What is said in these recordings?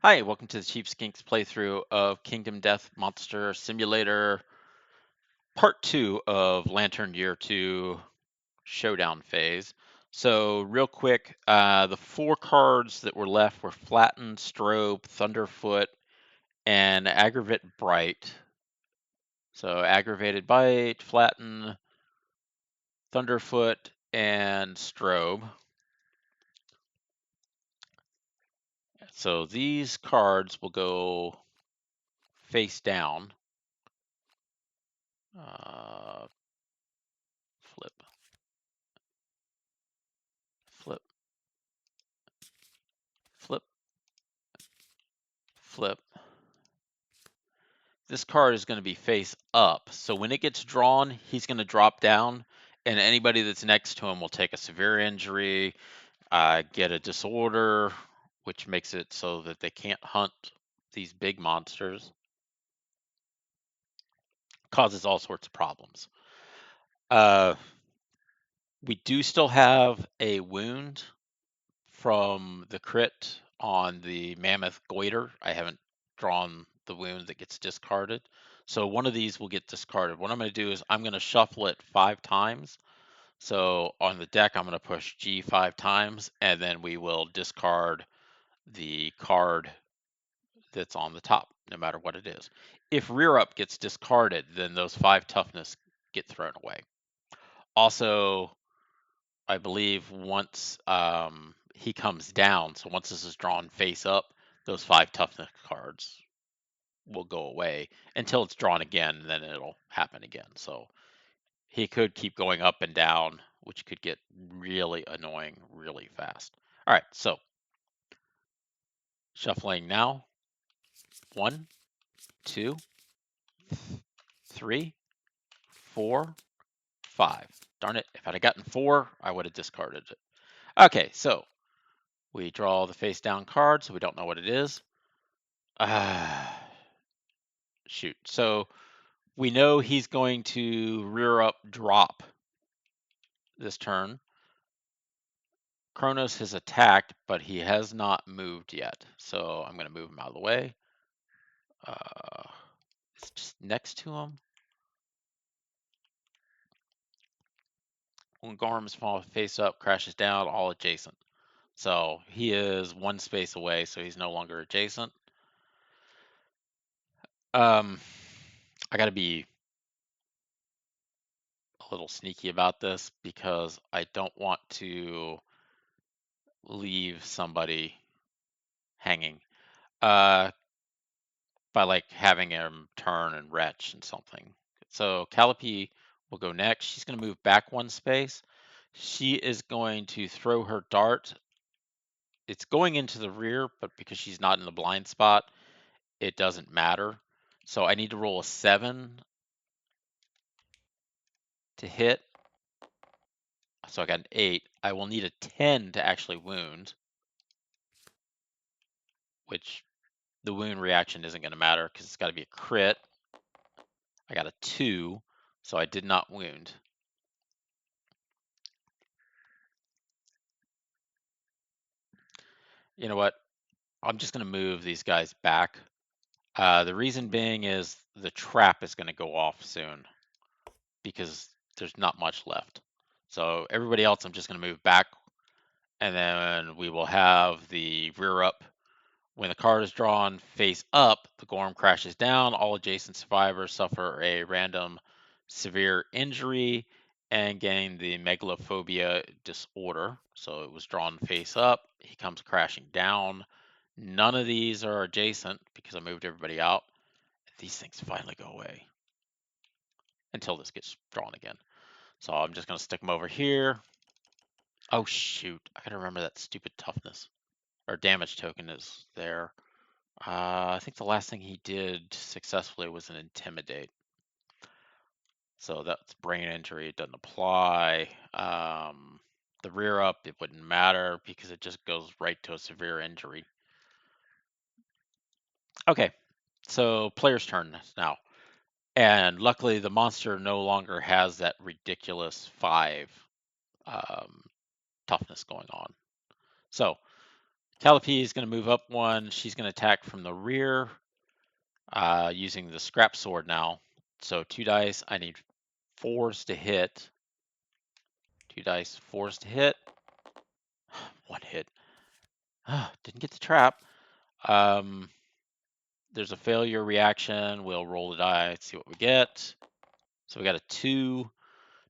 Hi, welcome to the Cheap Skinks playthrough of Kingdom Death Monster Simulator Part 2 of Lantern Year 2 Showdown phase. So real quick, the 4 cards that were left were Flatten, Strobe, Thunderfoot, and Aggravate Bright. So Aggravated Bite, Flatten, Thunderfoot, and Strobe. So these cards will go face down. Flip, flip, flip, flip. This card is going to be face up. So when it gets drawn, he's going to drop down, and anybody that's next to him will take a severe injury, get a disorder, which makes it so that they can't hunt these big monsters. Causes all sorts of problems. We do still have a wound from the crit on the Mammoth Goiter. I haven't drawn the wound that gets discarded. So one of these will get discarded. What I'm going to do is I'm going to shuffle it 5 times. So on the deck, I'm going to push G 5 times, and then we will discard the card that's on the top, no matter what it is. If rear up gets discarded, then those 5 toughness get thrown away. Also, I believe once he comes down, so once this is drawn face up, those 5 toughness cards will go away until it's drawn again, and then it'll happen again. So he could keep going up and down, which could get really annoying really fast. All right, so shuffling now. 1, 2, 3, 4, 5. Darn it, if I'd have gotten 4, I would have discarded it. Okay, so we draw the face down card, so we don't know what it is. Shoot. So we know he's going to rear up drop this turn. Kronos has attacked, but he has not moved yet. So I'm going to move him out of the way. It's just next to him. When Gorm's fall face up, crashes down, all adjacent. So he is 1 space away, so he's no longer adjacent. I got to be a little sneaky about this because I don't want to leave somebody hanging by like having him turn and retch and something. So Calliope will go next. She's going to move back 1 space. She is going to throw her dart. It's going into the rear, but because she's not in the blind spot, it doesn't matter. So I need to roll a 7 to hit. So I got an 8. I will need a 10 to actually wound, which the wound reaction isn't going to matter because it's got to be a crit. I got a 2, so I did not wound. You know what? I'm just going to move these guys back. The reason being is the trap is going to go off soon because there's not much left. So everybody else, I'm just going to move back, and then we will have the rear up. When the card is drawn face up, the Gorm crashes down. All adjacent survivors suffer a random severe injury and gain the megalophobia disorder. So it was drawn face up. He comes crashing down. None of these are adjacent because I moved everybody out. These things finally go away until this gets drawn again. So I'm just going to stick them over here. Oh, shoot. I got to remember that stupid toughness or damage token is there. I think the last thing he did successfully was an intimidate. So that's brain injury. It doesn't apply. The rear up, it wouldn't matter because it just goes right to a severe injury. Okay, so player's turn now. And luckily, the monster no longer has that ridiculous 5 toughness going on. So Calliope is going to move up one. She's going to attack from the rear using the scrap sword now. So 2 dice. I need 4s to hit. 2 dice, 4s to hit. 1 hit. Didn't get the trap. There's a failure reaction. We'll roll the die, see what we get. So we got a 2.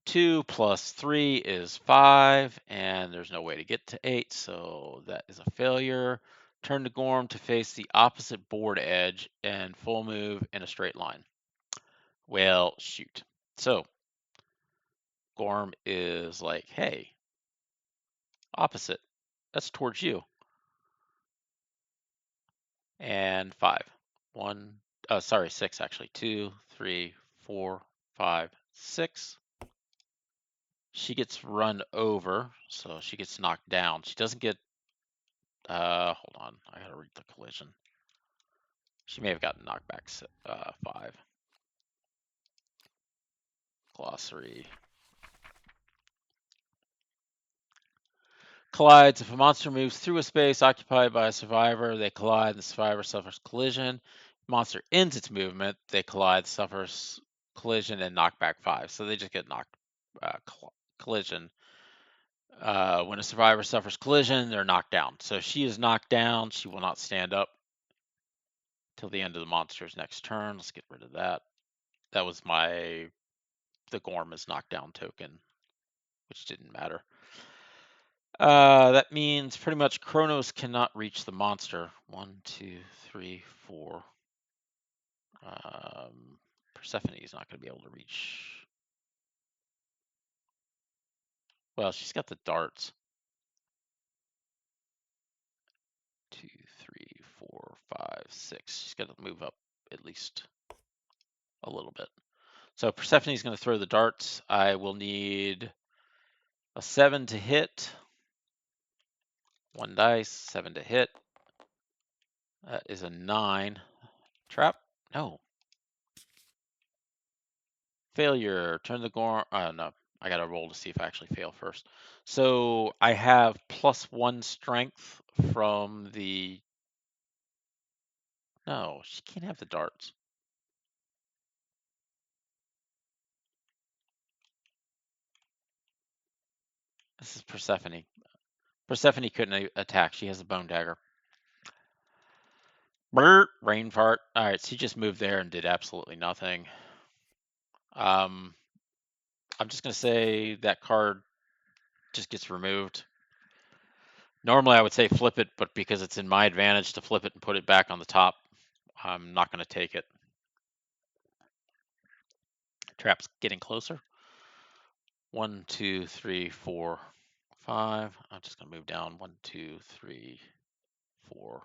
2 plus 3 is 5, and there's no way to get to 8, so that is a failure. Turn the Gorm to face the opposite board edge and full move in a straight line. Well, shoot. So Gorm is like, hey, opposite. That's towards you. And 5. 1, sorry, 6 actually. 2, 3, 4, 5, 6. She gets run over, so she gets knocked down. She doesn't get, hold on, I gotta read the collision. She may have gotten knocked back 5. Glossary. Collides. If a monster moves through a space occupied by a survivor, they collide and the survivor suffers collision. If monster ends its movement, they collide, suffers collision, and knock back 5. So they just get knocked collision. When a survivor suffers collision, they're knocked down. So she is knocked down. She will not stand up till the end of the monster's next turn. Let's get rid of that. That was the Gorm is knocked down token, which didn't matter. That means pretty much Kronos cannot reach the monster. 1, 2, 3, 4. Persephone is not going to be able to reach. Well, she's got the darts. 2, 3, 4, 5, 6. She's got to move up at least a little bit. So Persephone is going to throw the darts. I will need a 7 to hit. 1 dice, 7 to hit. That is a 9. Trap? No. Failure. Turn the Gorm. No. I got to roll to see if I actually fail first. So I have +1 strength from the. No, she can't have the darts. This is Persephone. Persephone couldn't attack. She has a bone dagger. Brr, rain fart. All right, she just moved there and did absolutely nothing. I'm just going to say that card just gets removed. Normally I would say flip it, but because it's in my advantage to flip it and put it back on the top, I'm not going to take it. Trap's getting closer. 1, 2, 3, 4, 5. I'm just going to move down. 1, 2, 3, 4,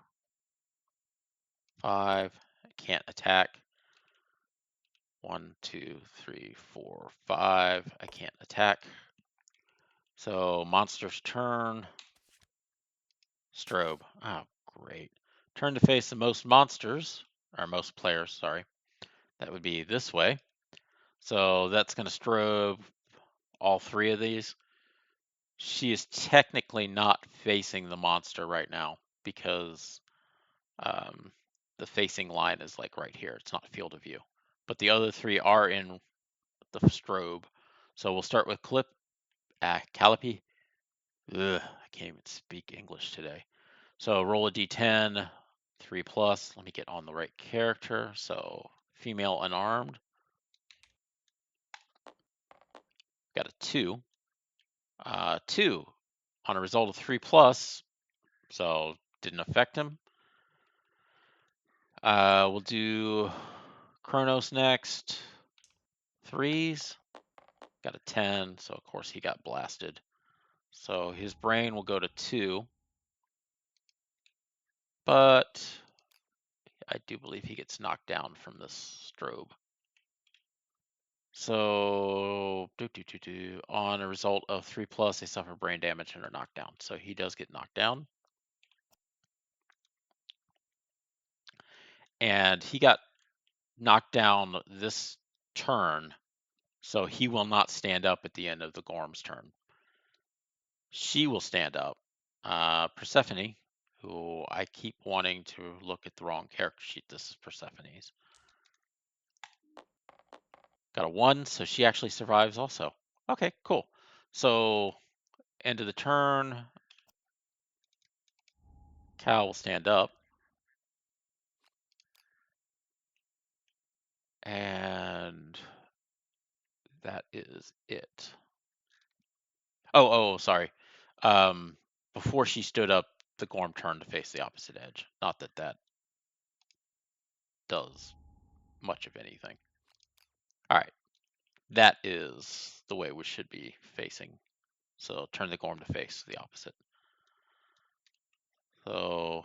5. I can't attack. 1, 2, 3, 4, 5. I can't attack. So monster's turn. Strobe. Oh, great. Turn to face the most monsters, or most players, sorry. That would be this way. So that's going to strobe all 3 of these. She is technically not facing the monster right now because the facing line is like right here. It's not field of view. But the other 3 are in the strobe. So we'll start with Calliope. Ugh, I can't even speak English today. So roll a d10, 3 plus. Let me get on the right character. So female unarmed. Got a 2. 2 on a result of 3 plus. So didn't affect him. We'll do Kronos next. 3s. Got a 10, so of course he got blasted. So his brain will go to 2. But I do believe he gets knocked down from this strobe. So on a result of 3 plus, they suffer brain damage and are knocked down. So he does get knocked down. And he got knocked down this turn, so he will not stand up at the end of the Gorm's turn. She will stand up. Persephone, who I keep wanting to look at the wrong character sheet. This is Persephone's. Got a 1, so she actually survives also. Okay, cool. So, end of the turn. Cal will stand up. And that is it. Oh, sorry. Before she stood up, the Gorm turned to face the opposite edge. Not that that does much of anything. All right. That is the way we should be facing. So turn the Gorm to face the opposite. So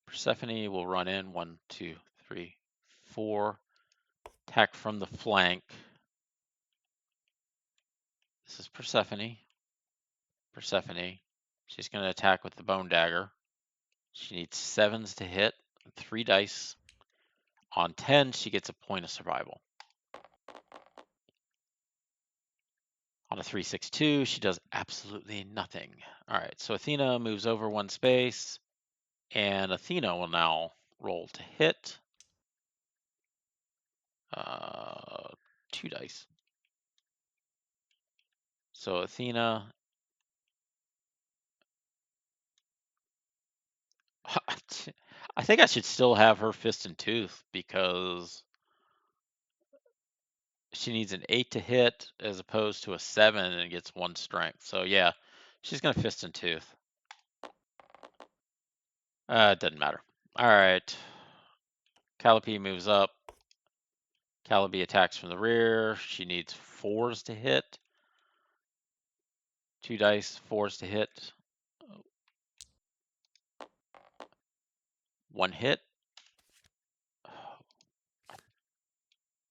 Persephone will run in 1, 2, 3, 4. Attack from the flank. This is Persephone. Persephone. She's going to attack with the Bone Dagger. She needs 7s to hit, 3 dice. On 10, she gets a point of survival. On a 3-6-2, she does absolutely nothing. All right, so Athena moves over 1 space, and Athena will now roll to hit. 2 dice. So Athena, I think I should still have her fist and tooth because she needs an 8 to hit as opposed to a 7 and gets 1 strength. So yeah, she's gonna fist and tooth. It doesn't matter. All right. Calliope moves up. Calliope attacks from the rear. She needs 4s to hit. 2 dice, 4s to hit. 1 hit.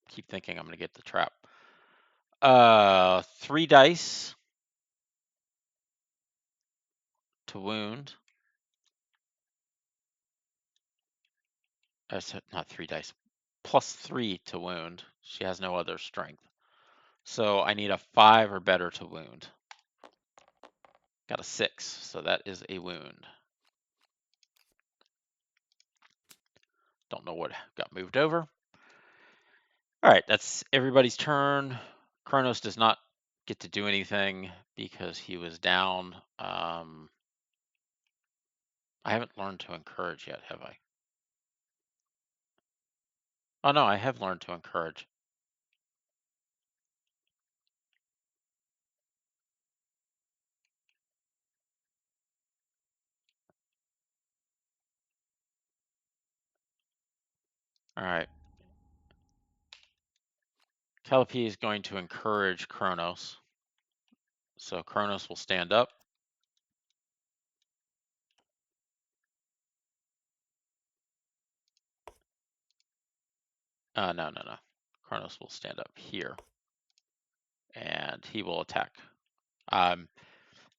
Keep thinking I'm gonna get the trap. 3 dice to wound. Not 3 dice. +3 to wound. She has no other strength. So I need a 5 or better to wound. Got a 6, so that is a wound. Don't know what got moved over. All right, that's everybody's turn. Kronos does not get to do anything because he was down. I haven't learned to encourage yet, have I? Oh no, I have learned to encourage. All right. Calliope is going to encourage Kronos. So Kronos will stand up. No. Kronos will stand up here. And he will attack.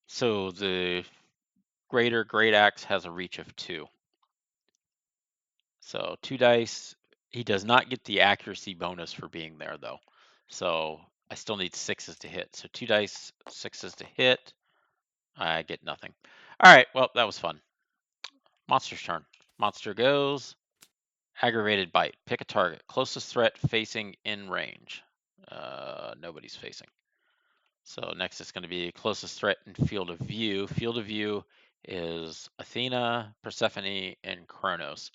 So the greater Great Axe has a reach of 2. So 2 dice. He does not get the accuracy bonus for being there, though. So I still need 6s to hit. So 2 dice, 6s to hit. I get nothing. All right, well, that was fun. Monster's turn. Monster goes. Aggravated bite. Pick a target. Closest threat facing in range. Nobody's facing. So next it's going to be closest threat in field of view. Field of view is Athena, Persephone, and Kronos.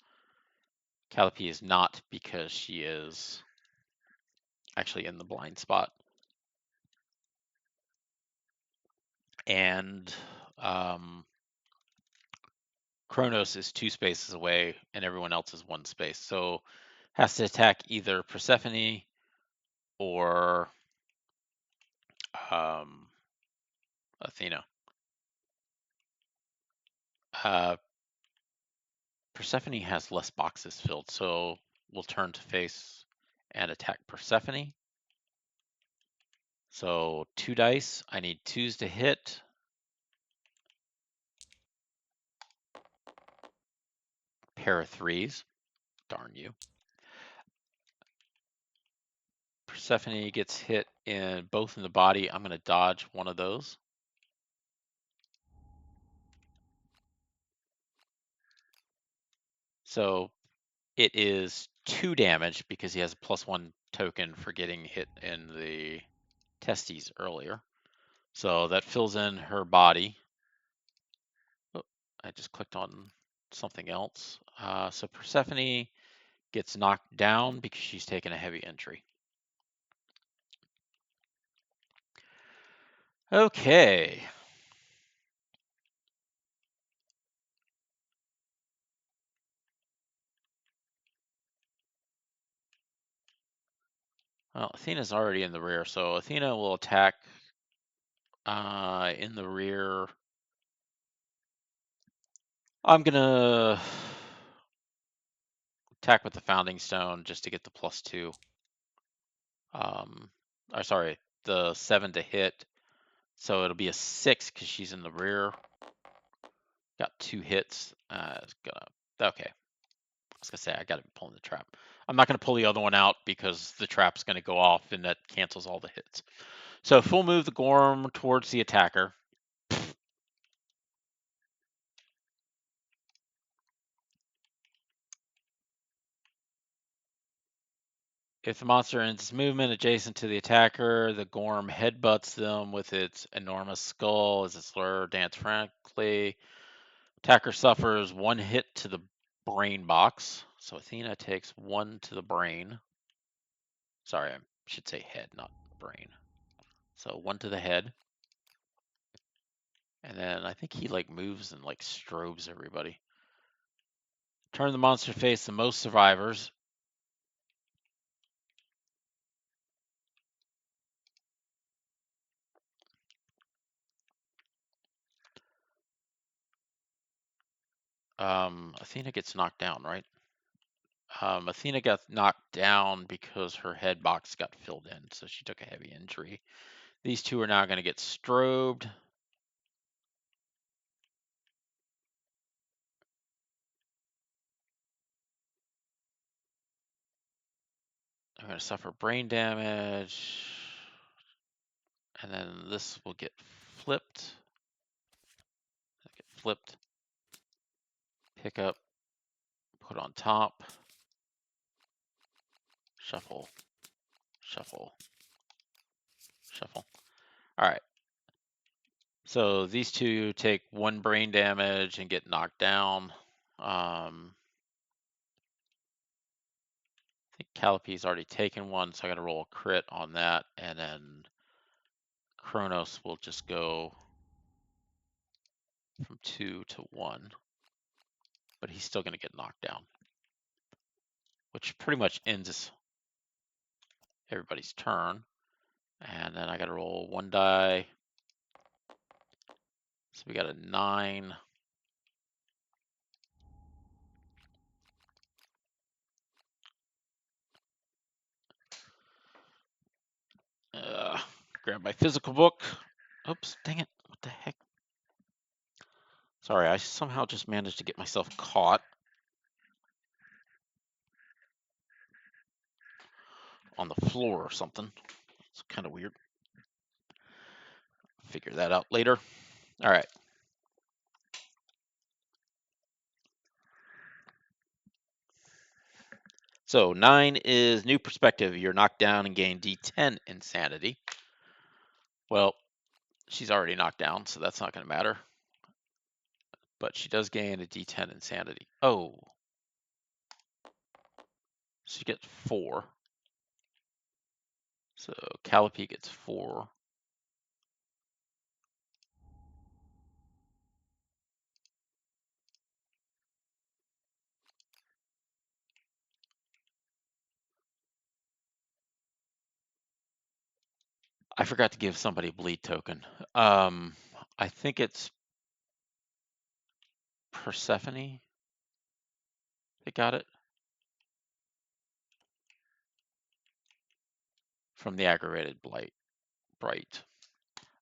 Calliope is not because she is actually in the blind spot. And Kronos is 2 spaces away and everyone else is 1 space. So has to attack either Persephone or Athena. Persephone has less boxes filled, so we'll turn to face and attack Persephone. So 2 dice. I need 2s to hit. Pair of 3s. Darn you. Persephone gets hit both in the body. I'm going to dodge one of those. So it is 2 damage because he has a +1 token for getting hit in the testes earlier. So that fills in her body. Oh, I just clicked on something else. So Persephone gets knocked down because she's taken a heavy injury. Okay. Well, Athena's already in the rear, so Athena will attack in the rear. I'm gonna attack with the Founding Stone just to get the +2. Or sorry, the 7 to hit. So it'll be a 6 because she's in the rear. Got 2 hits. Okay. I was gonna say I gotta be pulling the trap. I'm not gonna pull the other one out because the trap's gonna go off and that cancels all the hits. So full move the Gorm towards the attacker. If the monster ends its movement adjacent to the attacker, the Gorm headbutts them with its enormous skull as it slurs dance frantically. Attacker suffers 1 hit to the brain box. So Athena takes 1 to the brain. Sorry, I should say head, not brain. So 1 to the head. And then I think he like moves and like strobes everybody. Turn the monster face the most survivors. Athena gets knocked down, right? Athena got knocked down because her head box got filled in, so she took a heavy injury. These two are now going to get strobed. I'm going to suffer brain damage. And then this will get flipped. Get flipped. Pick up. Put on top. Shuffle. Shuffle. Shuffle. All right. So these two take 1 brain damage and get knocked down. I think Calliope's already taken 1, so I got to roll a crit on that. And then Kronos will just go from 2 to 1. But he's still going to get knocked down, which pretty much ends everybody's turn. And then I got to roll 1 die. So we got a 9. Grab my physical book. Oops, dang it. What the heck? Sorry, I somehow just managed to get myself caught on the floor or something. It's kind of weird. Figure that out later. All right. So 9 is new perspective. You're knocked down and gain D10 insanity. Well, she's already knocked down, so that's not going to matter. But she does gain a D10 insanity. Oh. She gets 4. So Calliope gets 4. I forgot to give somebody a bleed token. I think it's Persephone that got it from the aggravated blight.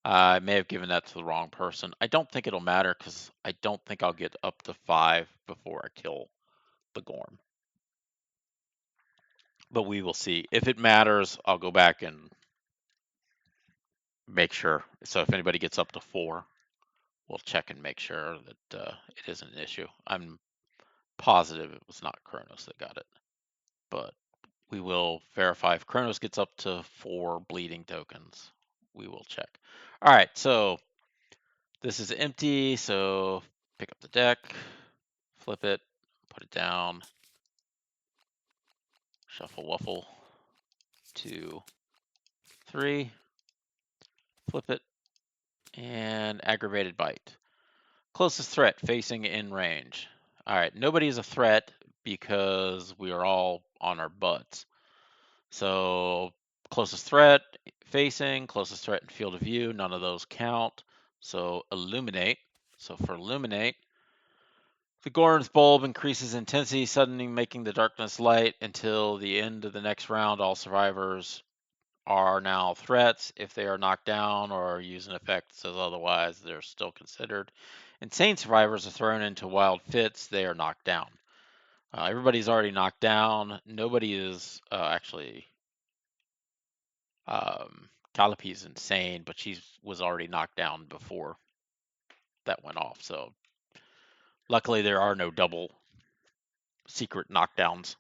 I may have given that to the wrong person. I don't think it'll matter because I don't think I'll get up to 5 before I kill the Gorm. but we will see. If it matters, I'll go back and make sure. So if anybody gets up to 4, we'll check and make sure that it isn't an issue. I'm positive it was not Kronos that got it, but we will verify if Kronos gets up to 4 bleeding tokens. We will check. All right, so this is empty, so pick up the deck, flip it, put it down, shuffle wuffle, 2, 3, flip it, and aggravated bite. Closest threat facing in range. All right, nobody is a threat because we are all on our butts. So closest threat facing, closest threat in field of view, none of those count. So illuminate. So for illuminate, the Gorm's bulb increases intensity, suddenly making the darkness light until the end of the next round. All survivors are now threats. If they are knocked down or use an effect that says otherwise, they're still considered. Insane survivors are thrown into wild fits. They are knocked down. Everybody's already knocked down. Nobody is actually. Calliope's insane, but she was already knocked down before that went off. So luckily, there are no double secret knockdowns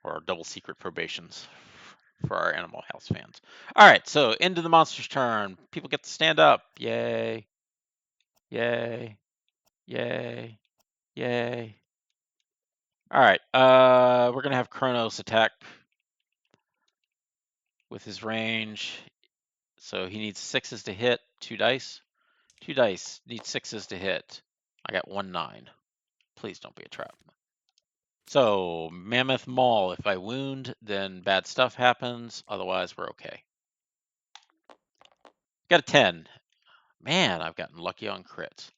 or double secret probations for our Animal House fans. All right, so into the monster's turn. People get to stand up. Yay. Yay. Yay. Yay. All right, we're going to have Kronos attack with his range. So he needs 6s to hit, 2 dice. 2 dice, needs 6s to hit. I got 1 9. Please don't be a trap. So, Mammoth Maul. If I wound, then bad stuff happens. Otherwise, we're okay. Got a 10. Man, I've gotten lucky on crits.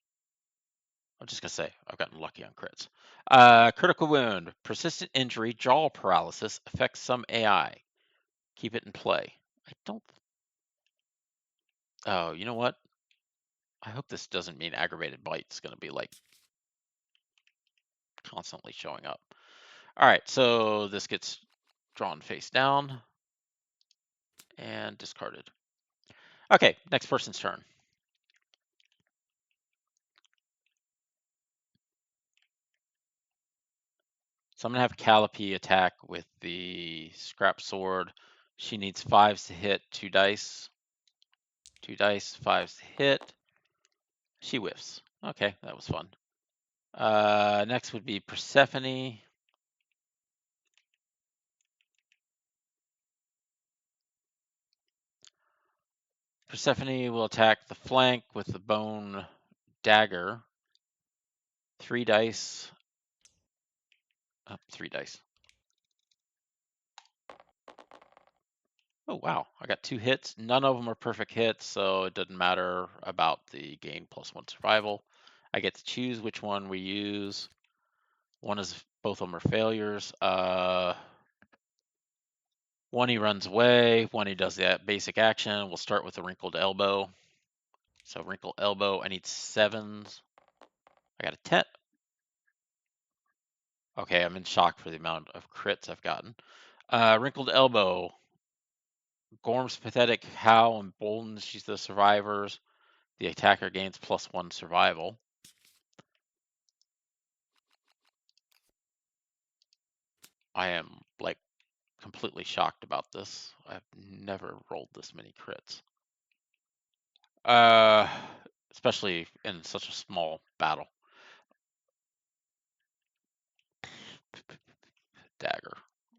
I'm just going to say, I've gotten lucky on crits. Critical wound. Persistent injury, jaw paralysis, affects some AI. Keep it in play. I don't... Oh, you know what? I hope this doesn't mean aggravated bite's going to be, like, constantly showing up. All right, so this gets drawn face down and discarded. Okay, next person's turn. So I'm gonna have Calliope attack with the scrap sword. She needs 5s to hit, 2 dice. 2 dice, 5s to hit. She whiffs. Okay, that was fun. Next would be Persephone. Persephone will attack the flank with the bone dagger. 3 dice. 3 dice. Oh, wow. I got 2 hits. None of them are perfect hits, so it doesn't matter about the gain +1 survival. I get to choose which one we use. One is both of them are failures. One he runs away. One he does that basic action. We'll start with the wrinkled elbow. So wrinkled elbow. I need 7s. I got a 10. Okay, I'm in shock for the amount of crits I've gotten. Wrinkled elbow. Gorm's pathetic howl emboldens the survivors. The attacker gains +1 survival. I am like completely shocked about this. I've never rolled this many crits. Especially in such a small battle. Dagger.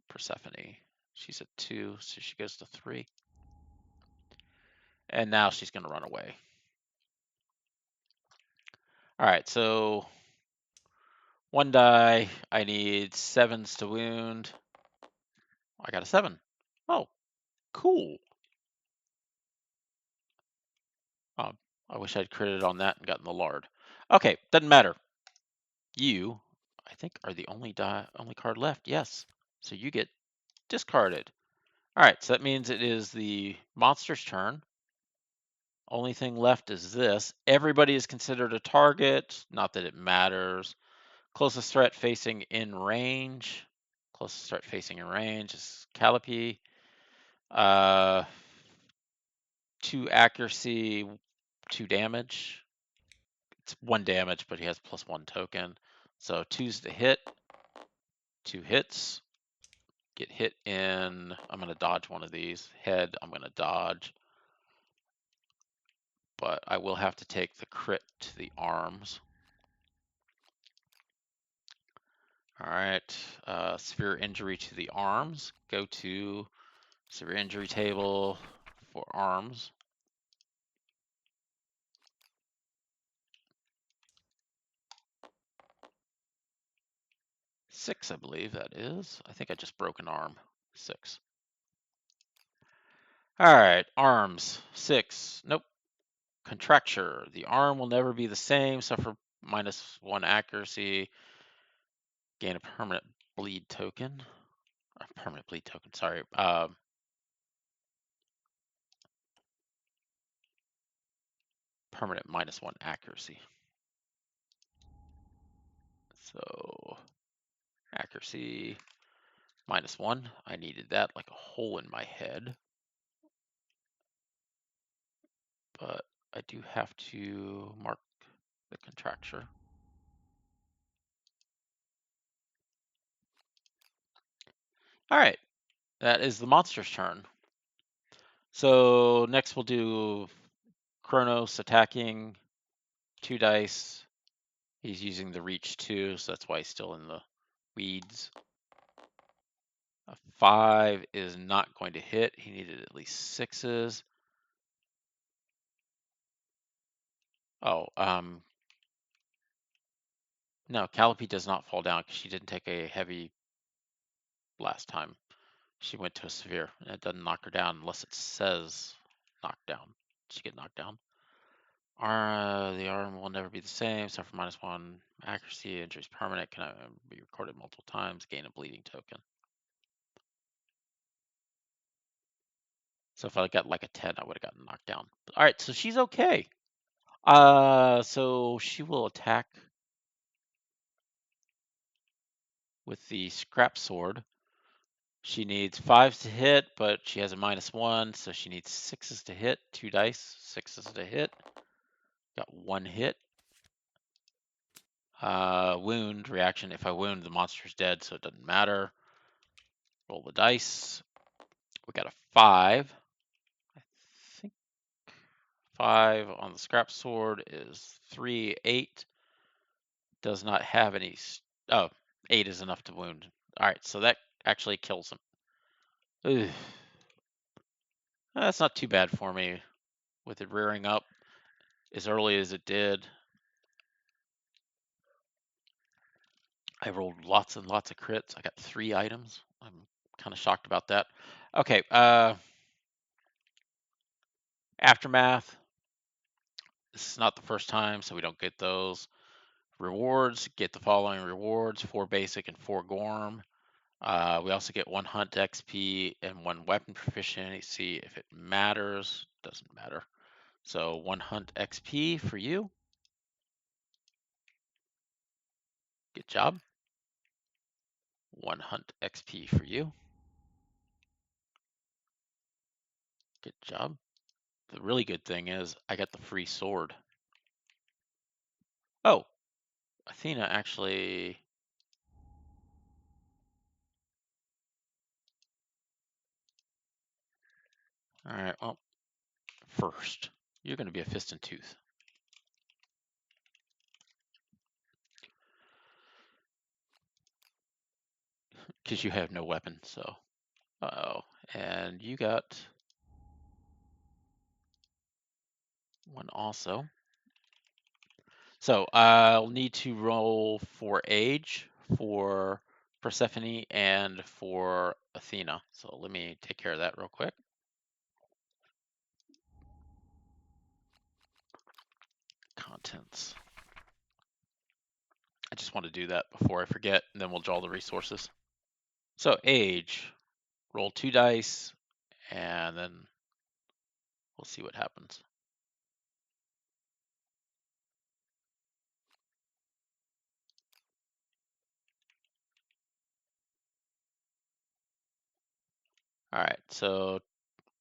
Persephone. She's at 2, so she goes to 3. And now she's going to run away. All right, so 1 die. I need 7s to wound. I got a 7. Oh, cool. I wish I'd critted on that and gotten the lard. Okay, doesn't matter. You, I think, are the only card left. Yes. So you get discarded. All right, so that means it is the monster's turn. Only thing left is this. Everybody is considered a target. Not that it matters. Closest threat facing in range. plus start facing in range is Calliope. 2 accuracy, 2 damage. It's 1 damage, but he has +1 token. So 2's to hit, 2 hits. Get hit in, I'm going to dodge one of these. Head, I'm going to dodge. But I will have to take the crit to the arms. All right, severe injury to the arms. Go to severe injury table for arms. 6, I believe that is. I think I just broke an arm. 6. All right, arms. 6. Nope. Contracture. The arm will never be the same. Suffer -1 accuracy. Gain a permanent bleed token. Permanent bleed token, sorry. Permanent -1 accuracy. So accuracy -1. I needed that like a hole in my head. But I do have to mark the contracture. All right, that is the monster's turn. So next we'll do Kronos attacking, 2 dice. He's using the reach 2, so that's why he's still in the weeds. A 5 is not going to hit. He needed at least 6s. Oh, no, Calliope does not fall down because she didn't take a heavy last time. She went to a severe, and it doesn't knock her down unless it says knocked down. She get knocked down. The arm will never be the same. Suffer -1 accuracy. Injuries permanent. Can be recorded multiple times. Gain a bleeding token. So if I got like a 10, I would have gotten knocked down. All right, so she's okay. So she will attack with the scrap sword. She needs 5s to hit, but she has a -1, so she needs 6s to hit. 2 dice, 6s to hit. Got 1 hit. Wound reaction. If I wound, the monster's dead, so it doesn't matter. Roll the dice. We got a 5. I think 5 on the scrap sword is 3, 8. Does not have any. Oh, 8 is enough to wound. All right, so that actually kills him. Ugh. That's not too bad for me with it rearing up as early as it did. I rolled lots and lots of crits. I got 3 items. I'm kind of shocked about that. Okay, Aftermath. This is not the first time, so we don't get those. Rewards, get the following rewards: 4 basic and 4 gorm. We also get 1 hunt XP and 1 weapon proficiency if it matters. Doesn't matter. So 1 hunt XP for you. Good job. 1 hunt XP for you. Good job. The really good thing is I got the free sword. Oh, Athena actually. All right, well, first, you're going to be a fist and tooth. Because you have no weapon, so. Uh-oh. And you got 1 also. So I'll need to roll for age for Persephone and for Athena. So let me take care of that real quick. Contents. I just want to do that before I forget, and then we'll draw the resources. So age, roll 2 dice, and then we'll see what happens. All right, so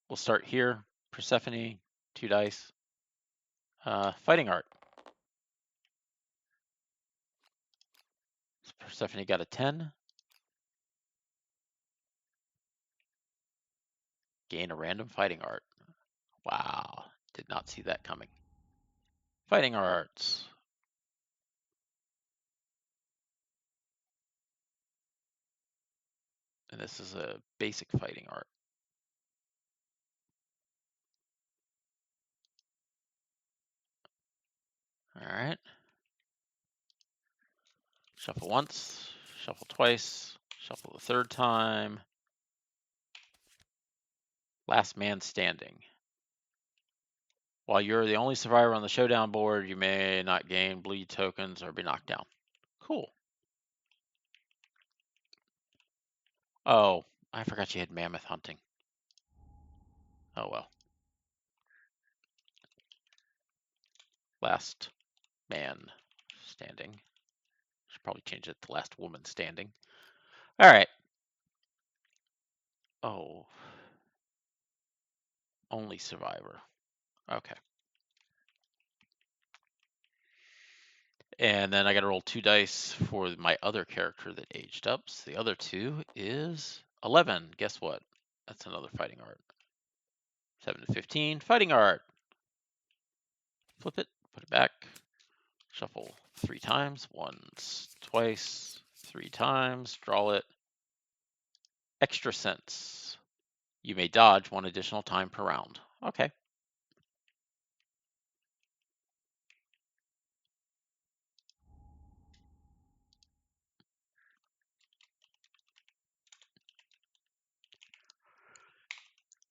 we'll start here. Persephone, 2 dice. Fighting art. Persephone got a 10. Gain a random fighting art. Wow, did not see that coming. Fighting arts. And this is a basic fighting art. All right. Shuffle once, shuffle twice, shuffle the third time. Last man standing. While you're the only survivor on the showdown board, you may not gain bleed tokens or be knocked down. Cool. Oh, I forgot you had mammoth hunting. Oh well. Last man standing. Should probably change it to last woman standing. All right. Oh. Only survivor. Okay. And then I got to roll 2 dice for my other character that aged up. So the other 2 is 11. Guess what? That's another fighting art. 7 to 15. Fighting art. Flip it. Put it back. Shuffle 3 times. Once, twice, 3 times. Draw it. Extra sense. You may dodge 1 additional time per round. Okay.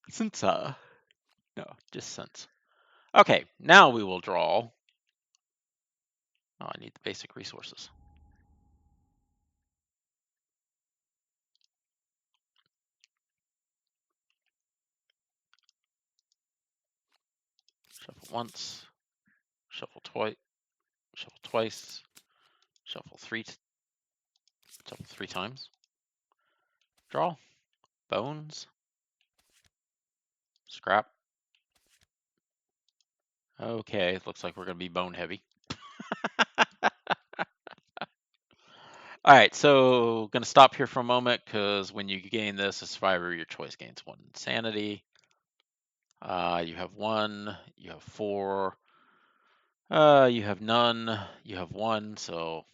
Sense. No, just sense. Okay, now we will draw. Oh, I need the basic resources. Shuffle once, shuffle twice, shuffle twice, shuffle three times. Draw. Bones. Scrap. Okay, looks like we're going to be bone heavy. All right, so going to stop here for a moment because when you gain this, a survivor of your choice gains 1 insanity. You have 1, you have 4, you have none, you have 1, so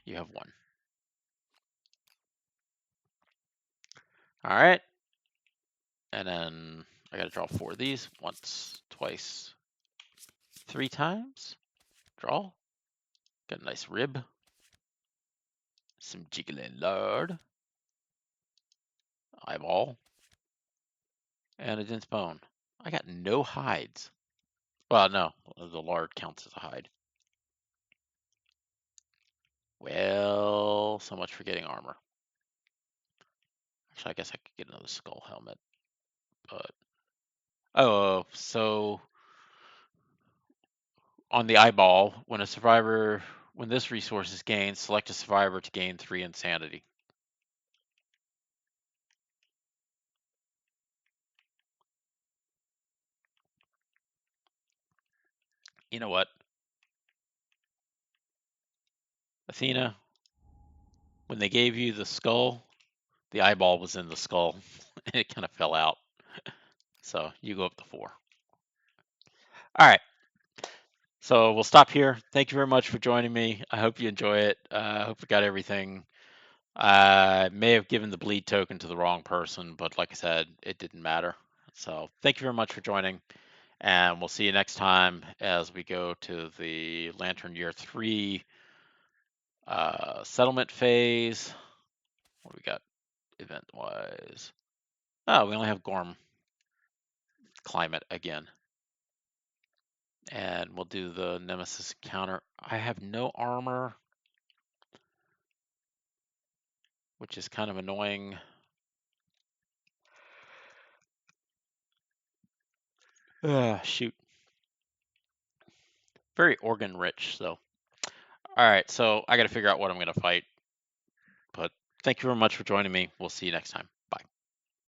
you have 1. All right, and then I got to draw 4 of these. Once, twice, 3 times. Draw. Got a nice rib. Some jiggling lard. Eyeball. And a dense bone. I got no hides. Well, no, the lard counts as a hide. Well, so much for getting armor. Actually, I guess I could get another skull helmet. But oh, so on the eyeball, when this resource is gained, select a survivor to gain 3 insanity. You know what? Athena, when they gave you the skull, the eyeball was in the skull, and it kind of fell out. So you go up to 4. All right. So we'll stop here. Thank you very much for joining me. I hope you enjoy it. I hope we got everything. I may have given the bleed token to the wrong person, but like I said, it didn't matter. So thank you very much for joining, and we'll see you next time as we go to the Lantern Year 3 settlement phase. What do we got event-wise? Oh, we only have Gorm climate again. And we'll do the Nemesis counter. I have no armor, which is kind of annoying. Shoot. Very organ rich, though. All right, so I got to figure out what I'm going to fight. But thank you very much for joining me. We'll see you next time.